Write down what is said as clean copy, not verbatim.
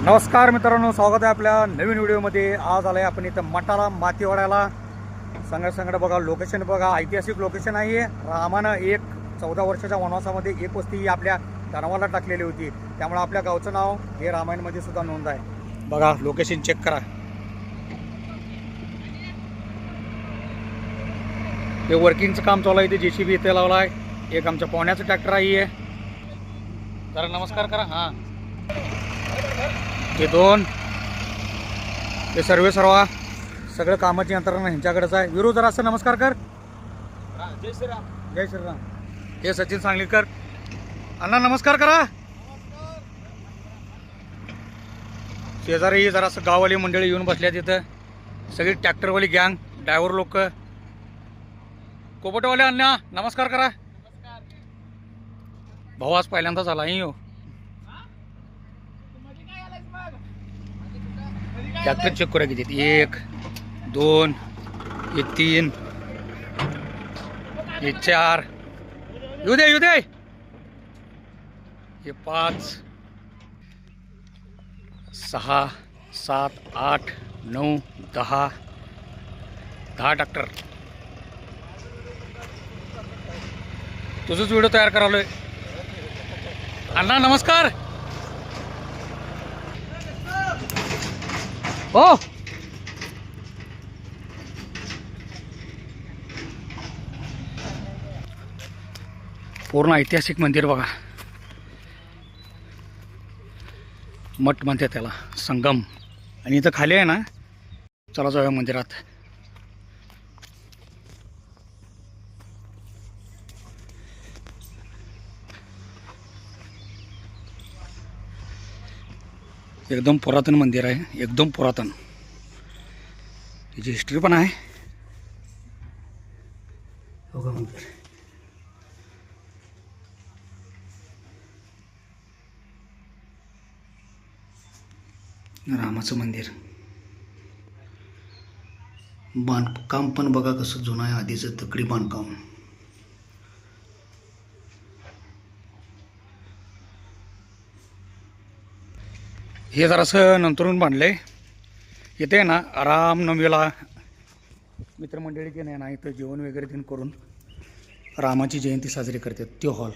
नमस्कार मित्रांनो, स्वागत आहे आपल्या नवीन व्हिडिओमध्ये। आज आलाय आपण इथं मटाला मातीवाड्याला। संगड बघा, लोकेशन बघा, ऐतिहासिक लोकेशन आहे। रामानं 14 वर्षाच्या वनवासामध्ये एक वस्ती आपल्या धनवाला टाकलेली होती, त्यामुळे आपल्या गावचं नाव हे रामायणमध्ये सुद्धा नोंद आहे। बघा लोकेशन चेक करा। हे वर्किंगचं काम चालू आहे, इथे JCB इथे लावला आहे। एक आमच्या पाहुण्याचं ट्रॅक्टर आहे। जरा नमस्कार करा। हां, हे दोन, हे सर्व सगळं कामाची यंत्रणा ह्यांच्याकडेच आहे। विरू जरा असं नमस्कार कर। जय श्रीराम। जय श्रीराम। हे सचिन सांगलीकर, अण्णा नमस्कार करा। शेजारी जरा असं गाववाली मंडळी येऊन बसल्या तिथं, सगळी ट्रॅक्टरवाली गँग, ड्रायव्हर लोक, कोपटवाले अण्णा नमस्कार करा। भाऊ आज पहिल्यांदाच आला हो। ट्रॅक्टर चेक करा किती, 1 2 हे 3 हे 4, येऊ दे हे 5 6 7 8 9 10 ट्रॅक्टर। तुझंच व्हिडिओ तयार करालोय। अण्णा नमस्कार। हो, पूर्ण ऐतिहासिक मंदिर बघा, मठ म्हणते त्याला, संगम। आणि इथं खाली आहे ना, चला जाऊया मंदिरात। एकदम पुरातन मंदिर आहे, एकदम पुरातन। त्याची हिस्ट्री पण आहे बघा। मंदिर रामाचं मंदिर, बांधकाम पण बघा कसं जुनं आहे, आधीचं तगडी बांधकाम। हे जरासं नंतरून बांधलंय। इथे ना रामनवमीला मित्रमंडळी की नाही ना, इथं जेवण वगैरे तीन करून रामाची जयंती साजरी करतात, तो हॉल।